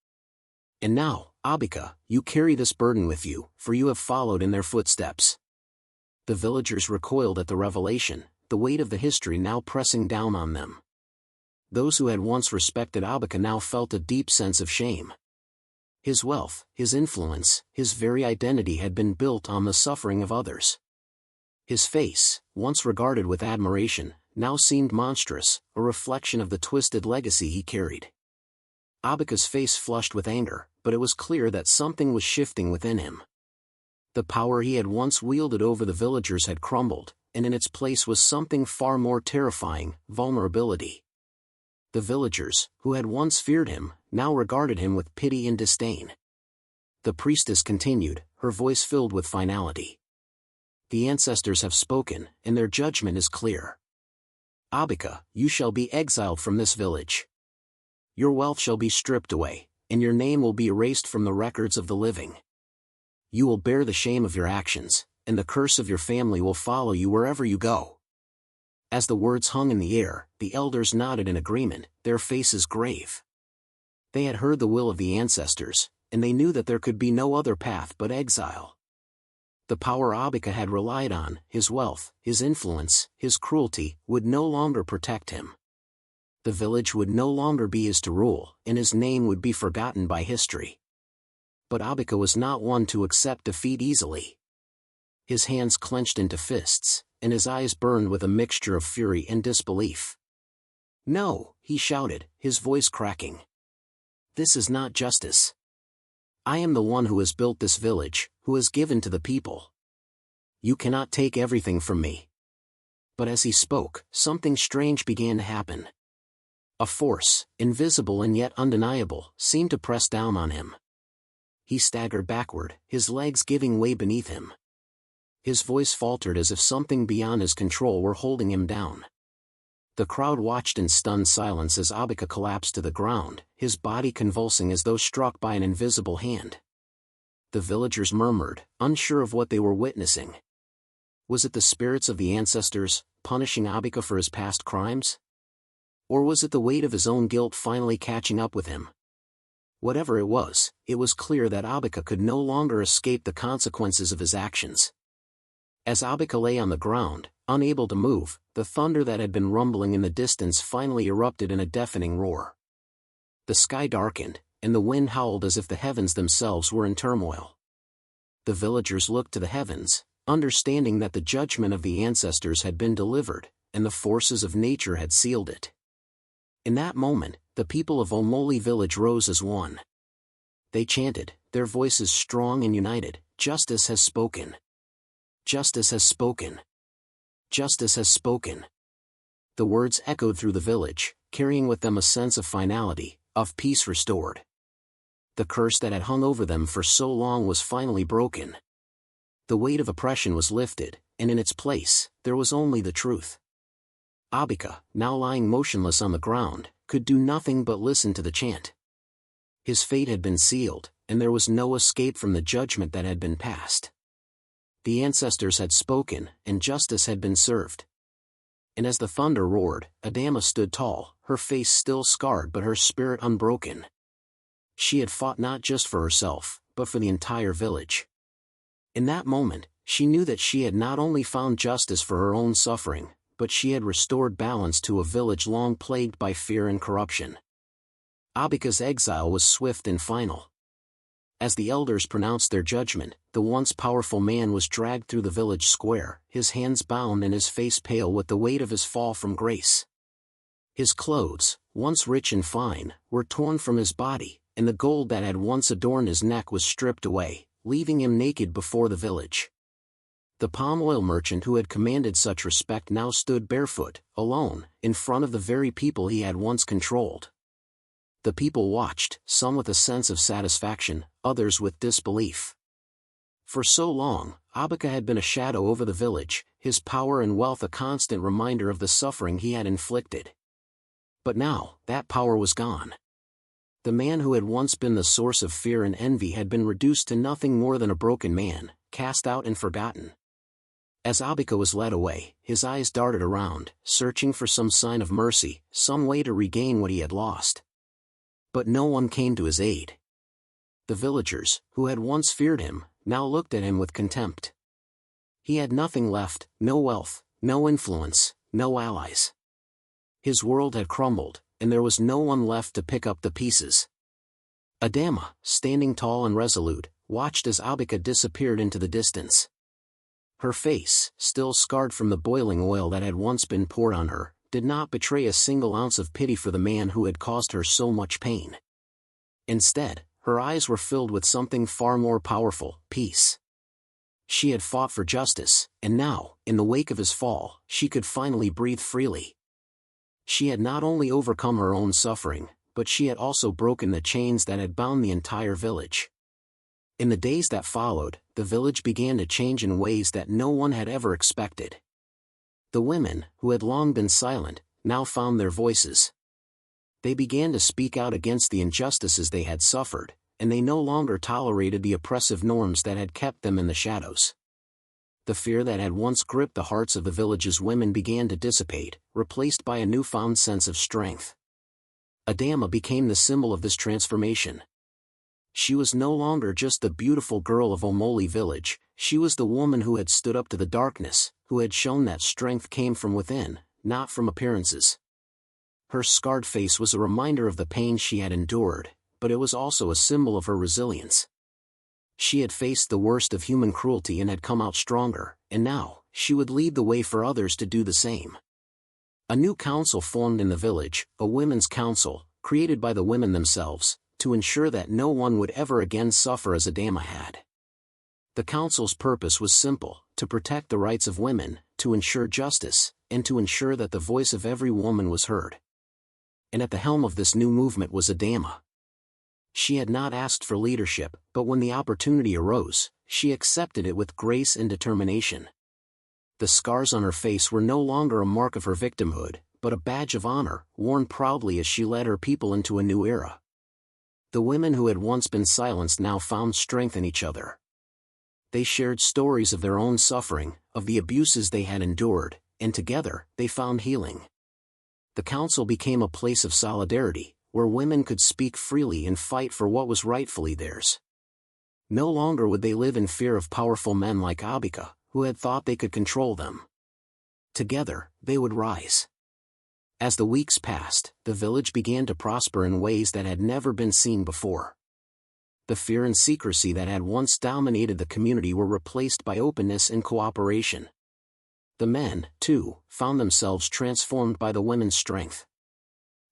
And now, Abika, you carry this burden with you, for you have followed in their footsteps. The villagers recoiled at the revelation, the weight of the history now pressing down on them. Those who had once respected Abika now felt a deep sense of shame. His wealth, his influence, his very identity had been built on the suffering of others. His face, once regarded with admiration, now seemed monstrous, a reflection of the twisted legacy he carried. Abika's face flushed with anger, but it was clear that something was shifting within him. The power he had once wielded over the villagers had crumbled, and in its place was something far more terrifying: vulnerability. The villagers, who had once feared him, now regarded him with pity and disdain. The priestess continued, her voice filled with finality. "The ancestors have spoken, and their judgment is clear. Abika, you shall be exiled from this village. Your wealth shall be stripped away, and your name will be erased from the records of the living. You will bear the shame of your actions, and the curse of your family will follow you wherever you go." As the words hung in the air, the elders nodded in agreement, their faces grave. They had heard the will of the ancestors, and they knew that there could be no other path but exile. The power Abika had relied on, his wealth, his influence, his cruelty, would no longer protect him. The village would no longer be his to rule, and his name would be forgotten by history. But Abika was not one to accept defeat easily. His hands clenched into fists, and his eyes burned with a mixture of fury and disbelief. "No," he shouted, his voice cracking. "This is not justice. I am the one who has built this village, who has given to the people. You cannot take everything from me." But as he spoke, something strange began to happen. A force, invisible and yet undeniable, seemed to press down on him. He staggered backward, his legs giving way beneath him. His voice faltered as if something beyond his control were holding him down. The crowd watched in stunned silence as Abika collapsed to the ground, his body convulsing as though struck by an invisible hand. The villagers murmured, unsure of what they were witnessing. Was it the spirits of the ancestors, punishing Abika for his past crimes? Or was it the weight of his own guilt finally catching up with him? Whatever it was clear that Abika could no longer escape the consequences of his actions. As Abika lay on the ground, unable to move, the thunder that had been rumbling in the distance finally erupted in a deafening roar. The sky darkened, and the wind howled as if the heavens themselves were in turmoil. The villagers looked to the heavens, understanding that the judgment of the ancestors had been delivered, and the forces of nature had sealed it. In that moment, the people of Omoli village rose as one. They chanted, their voices strong and united, "Justice has spoken. Justice has spoken. Justice has spoken." The words echoed through the village, carrying with them a sense of finality, of peace restored. The curse that had hung over them for so long was finally broken. The weight of oppression was lifted, and in its place, there was only the truth. Abika, now lying motionless on the ground, could do nothing but listen to the chant. His fate had been sealed, and there was no escape from the judgment that had been passed. The ancestors had spoken, and justice had been served. And as the thunder roared, Adama stood tall, her face still scarred but her spirit unbroken. She had fought not just for herself, but for the entire village. In that moment, she knew that she had not only found justice for her own suffering, but she had restored balance to a village long plagued by fear and corruption. Abika's exile was swift and final. As the elders pronounced their judgment, the once powerful man was dragged through the village square, his hands bound and his face pale with the weight of his fall from grace. His clothes, once rich and fine, were torn from his body, and the gold that had once adorned his neck was stripped away, leaving him naked before the village. The palm oil merchant who had commanded such respect now stood barefoot, alone, in front of the very people he had once controlled. The people watched, some with a sense of satisfaction, others with disbelief. For so long, Abika had been a shadow over the village, his power and wealth a constant reminder of the suffering he had inflicted. But now, that power was gone. The man who had once been the source of fear and envy had been reduced to nothing more than a broken man, cast out and forgotten. As Abika was led away, his eyes darted around, searching for some sign of mercy, some way to regain what he had lost. But no one came to his aid. The villagers, who had once feared him, now looked at him with contempt. He had nothing left, no wealth, no influence, no allies. His world had crumbled, and there was no one left to pick up the pieces. Adama, standing tall and resolute, watched as Abika disappeared into the distance. Her face, still scarred from the boiling oil that had once been poured on her, did not betray a single ounce of pity for the man who had caused her so much pain. Instead, her eyes were filled with something far more powerful, peace. She had fought for justice, and now, in the wake of his fall, she could finally breathe freely. She had not only overcome her own suffering, but she had also broken the chains that had bound the entire village. In the days that followed, the village began to change in ways that no one had ever expected. The women, who had long been silent, now found their voices. They began to speak out against the injustices they had suffered, and they no longer tolerated the oppressive norms that had kept them in the shadows. The fear that had once gripped the hearts of the village's women began to dissipate, replaced by a newfound sense of strength. Adama became the symbol of this transformation. She was no longer just the beautiful girl of Omoli village, she was the woman who had stood up to the darkness, who had shown that strength came from within, not from appearances. Her scarred face was a reminder of the pain she had endured, but it was also a symbol of her resilience. She had faced the worst of human cruelty and had come out stronger, and now, she would lead the way for others to do the same. A new council formed in the village, a women's council, created by the women themselves, to ensure that no one would ever again suffer as Adama had. The council's purpose was simple: to protect the rights of women, to ensure justice, and to ensure that the voice of every woman was heard. And at the helm of this new movement was Adama. She had not asked for leadership, but when the opportunity arose, she accepted it with grace and determination. The scars on her face were no longer a mark of her victimhood, but a badge of honor, worn proudly as she led her people into a new era. The women who had once been silenced now found strength in each other. They shared stories of their own suffering, of the abuses they had endured, and together, they found healing. The council became a place of solidarity, where women could speak freely and fight for what was rightfully theirs. No longer would they live in fear of powerful men like Abika, who had thought they could control them. Together, they would rise. As the weeks passed, the village began to prosper in ways that had never been seen before. The fear and secrecy that had once dominated the community were replaced by openness and cooperation. The men, too, found themselves transformed by the women's strength.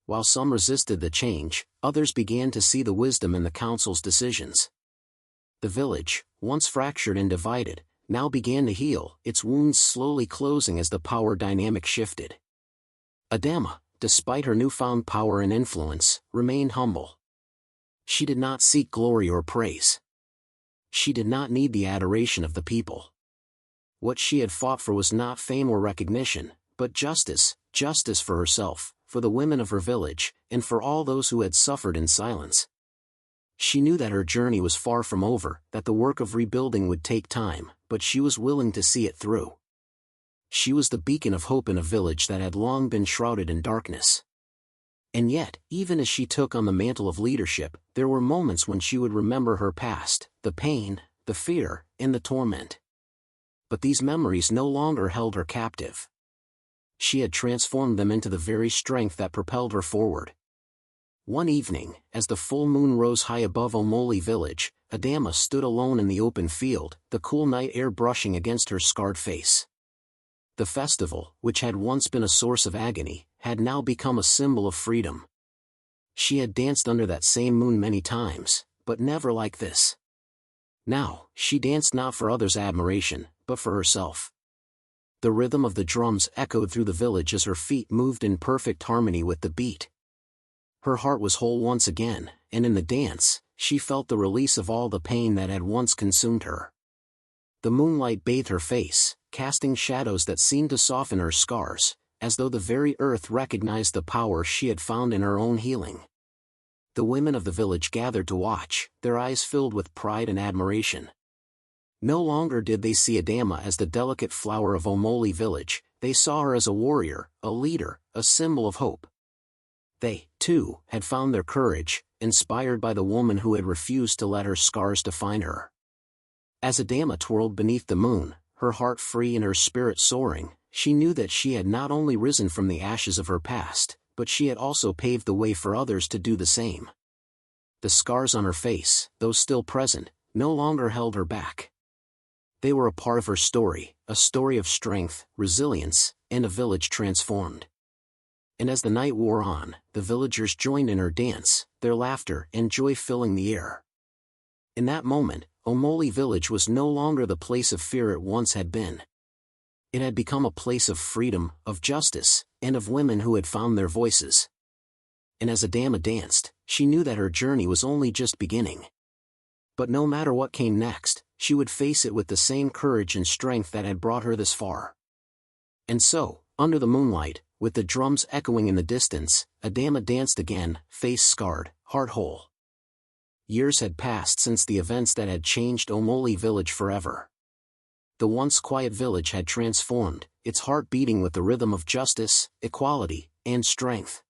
While some resisted the change, others began to see the wisdom in the council's decisions. The village, once fractured and divided, now began to heal, its wounds slowly closing as the power dynamic shifted. Adama, despite her newfound power and influence, remained humble. She did not seek glory or praise. She did not need the adoration of the people. What she had fought for was not fame or recognition, but justice for herself, for the women of her village, and for all those who had suffered in silence. She knew that her journey was far from over, that the work of rebuilding would take time, but she was willing to see it through. She was the beacon of hope in a village that had long been shrouded in darkness. And yet, even as she took on the mantle of leadership, there were moments when she would remember her past, the pain, the fear, and the torment. But these memories no longer held her captive. She had transformed them into the very strength that propelled her forward. One evening, as the full moon rose high above Omoli village, Adama stood alone in the open field, the cool night air brushing against her scarred face. The festival, which had once been a source of agony, had now become a symbol of freedom. She had danced under that same moon many times, but never like this. Now, she danced not for others' admiration, but for herself. The rhythm of the drums echoed through the village as her feet moved in perfect harmony with the beat. Her heart was whole once again, and in the dance, she felt the release of all the pain that had once consumed her. The moonlight bathed her face, casting shadows that seemed to soften her scars, as though the very earth recognized the power she had found in her own healing. The women of the village gathered to watch, their eyes filled with pride and admiration. No longer did they see Adama as the delicate flower of Omoli village, they saw her as a warrior, a leader, a symbol of hope. They, too, had found their courage, inspired by the woman who had refused to let her scars define her. As Adama twirled beneath the moon, her heart free and her spirit soaring, she knew that she had not only risen from the ashes of her past, but she had also paved the way for others to do the same. The scars on her face, though still present, no longer held her back. They were a part of her story, a story of strength, resilience, and a village transformed. And as the night wore on, the villagers joined in her dance, their laughter and joy filling the air. In that moment, Omoli village was no longer the place of fear it once had been. It had become a place of freedom, of justice, and of women who had found their voices. And as Adama danced, she knew that her journey was only just beginning. But no matter what came next, she would face it with the same courage and strength that had brought her this far. And so, under the moonlight, with the drums echoing in the distance, Adama danced again, face scarred, heart whole. Years had passed since the events that had changed Omoli village forever. The once quiet village had transformed, its heart beating with the rhythm of justice, equality, and strength.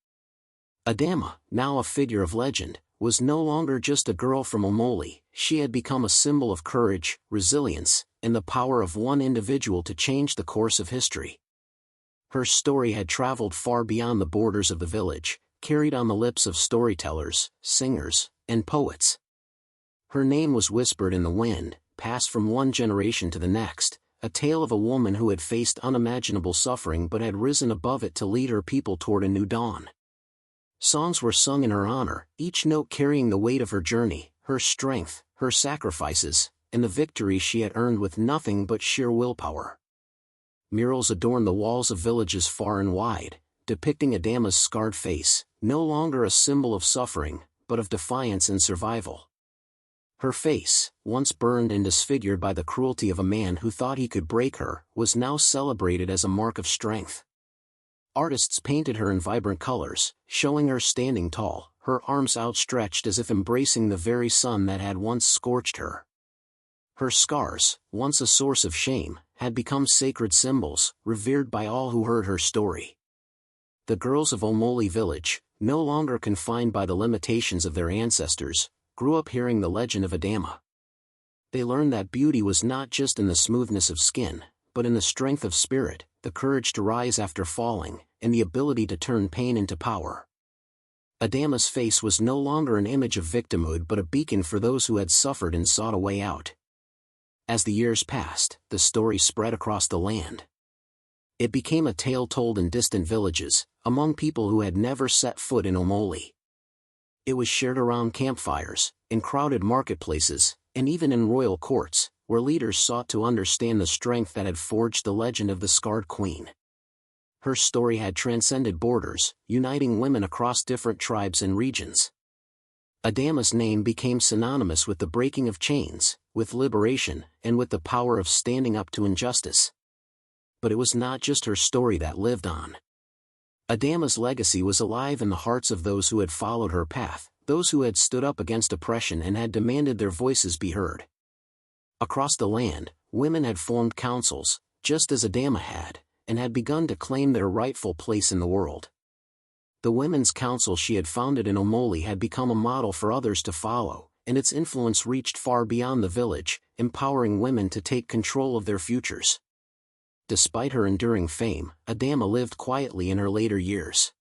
Adama, now a figure of legend, was no longer just a girl from Omoli, she had become a symbol of courage, resilience, and the power of one individual to change the course of history. Her story had traveled far beyond the borders of the village, carried on the lips of storytellers, singers, and poets. Her name was whispered in the wind, passed from one generation to the next, a tale of a woman who had faced unimaginable suffering but had risen above it to lead her people toward a new dawn. Songs were sung in her honor, each note carrying the weight of her journey, her strength, her sacrifices, and the victory she had earned with nothing but sheer willpower. Murals adorned the walls of villages far and wide, depicting Adama's scarred face, no longer a symbol of suffering, but of defiance and survival. Her face, once burned and disfigured by the cruelty of a man who thought he could break her, was now celebrated as a mark of strength. Artists painted her in vibrant colors, showing her standing tall, her arms outstretched as if embracing the very sun that had once scorched her. Her scars, once a source of shame, had become sacred symbols, revered by all who heard her story. The girls of Omoli village, no longer confined by the limitations of their ancestors, grew up hearing the legend of Adama. They learned that beauty was not just in the smoothness of skin, but in the strength of spirit, the courage to rise after falling, and the ability to turn pain into power. Adama's face was no longer an image of victimhood but a beacon for those who had suffered and sought a way out. As the years passed, the story spread across the land. It became a tale told in distant villages, among people who had never set foot in Omoli. It was shared around campfires, in crowded marketplaces, and even in royal courts, where leaders sought to understand the strength that had forged the legend of the scarred queen. Her story had transcended borders, uniting women across different tribes and regions. Adama's name became synonymous with the breaking of chains, with liberation, and with the power of standing up to injustice. But it was not just her story that lived on. Adama's legacy was alive in the hearts of those who had followed her path, those who had stood up against oppression and had demanded their voices be heard. Across the land, women had formed councils, just as Adama had, and had begun to claim their rightful place in the world. The women's council she had founded in Omoli had become a model for others to follow, and its influence reached far beyond the village, empowering women to take control of their futures. Despite her enduring fame, Adama lived quietly in her later years.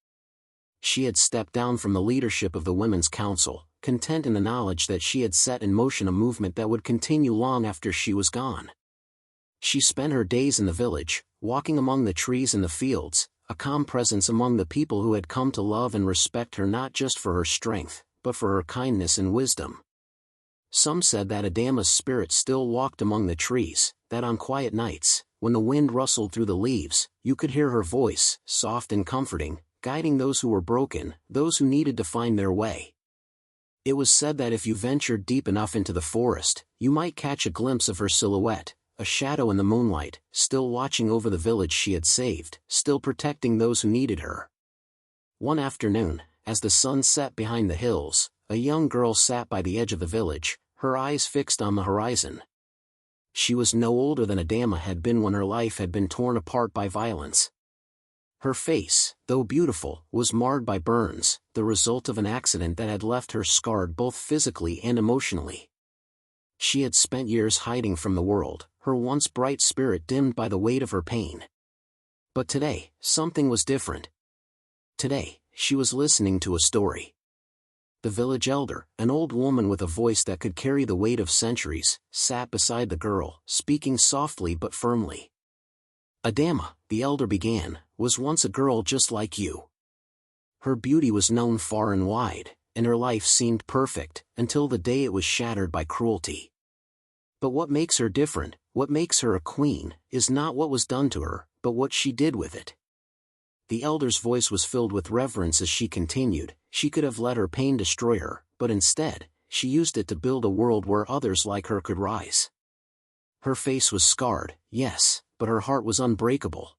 She had stepped down from the leadership of the Women's Council, content in the knowledge that she had set in motion a movement that would continue long after she was gone. She spent her days in the village, walking among the trees and the fields, a calm presence among the people who had come to love and respect her not just for her strength, but for her kindness and wisdom. Some said that Adama's spirit still walked among the trees, that on quiet nights, when the wind rustled through the leaves, you could hear her voice, soft and comforting, guiding those who were broken, those who needed to find their way. It was said that if you ventured deep enough into the forest, you might catch a glimpse of her silhouette, a shadow in the moonlight, still watching over the village she had saved, still protecting those who needed her. One afternoon, as the sun set behind the hills, a young girl sat by the edge of the village, her eyes fixed on the horizon. She was no older than Adama had been when her life had been torn apart by violence. Her face, though beautiful, was marred by burns, the result of an accident that had left her scarred both physically and emotionally. She had spent years hiding from the world, her once bright spirit dimmed by the weight of her pain. But today, something was different. Today, she was listening to a story. The village elder, an old woman with a voice that could carry the weight of centuries, sat beside the girl, speaking softly but firmly. Adama, the elder began, was once a girl just like you. Her beauty was known far and wide, and her life seemed perfect, until the day it was shattered by cruelty. But what makes her different, what makes her a queen, is not what was done to her, but what she did with it. The elder's voice was filled with reverence as she continued. She could have let her pain destroy her, but instead, she used it to build a world where others like her could rise. Her face was scarred, yes, but her heart was unbreakable.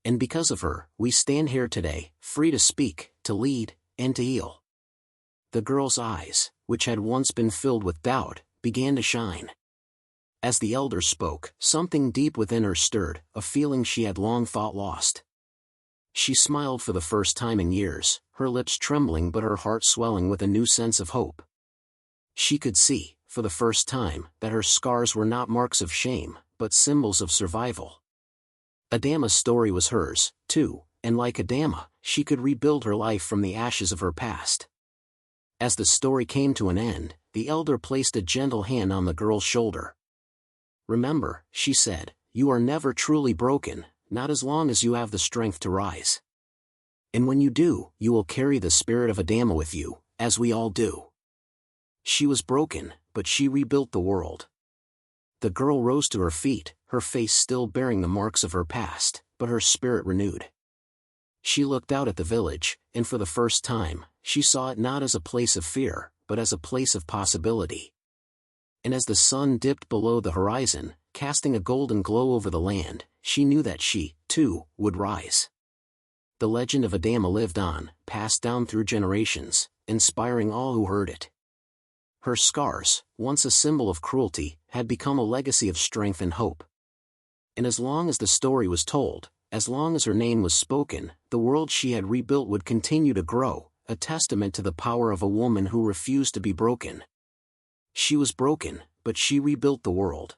And because of her, we stand here today, free to speak, to lead, and to heal. The girl's eyes, which had once been filled with doubt, began to shine. As the elder spoke, something deep within her stirred, a feeling she had long thought lost. She smiled for the first time in years, her lips trembling but her heart swelling with a new sense of hope. She could see, for the first time, that her scars were not marks of shame, but symbols of survival. Adama's story was hers, too, and like Adama, she could rebuild her life from the ashes of her past. As the story came to an end, the elder placed a gentle hand on the girl's shoulder. "Remember," she said, "you are never truly broken, not as long as you have the strength to rise. And when you do, you will carry the spirit of Adama with you, as we all do." She was broken, but she rebuilt the world. The girl rose to her feet, her face still bearing the marks of her past, but her spirit renewed. She looked out at the village, and for the first time, she saw it not as a place of fear, but as a place of possibility. And as the sun dipped below the horizon, casting a golden glow over the land, she knew that she, too, would rise. The legend of Adama lived on, passed down through generations, inspiring all who heard it. Her scars, once a symbol of cruelty, had become a legacy of strength and hope. And as long as the story was told, as long as her name was spoken, the world she had rebuilt would continue to grow, a testament to the power of a woman who refused to be broken. She was broken, but she rebuilt the world.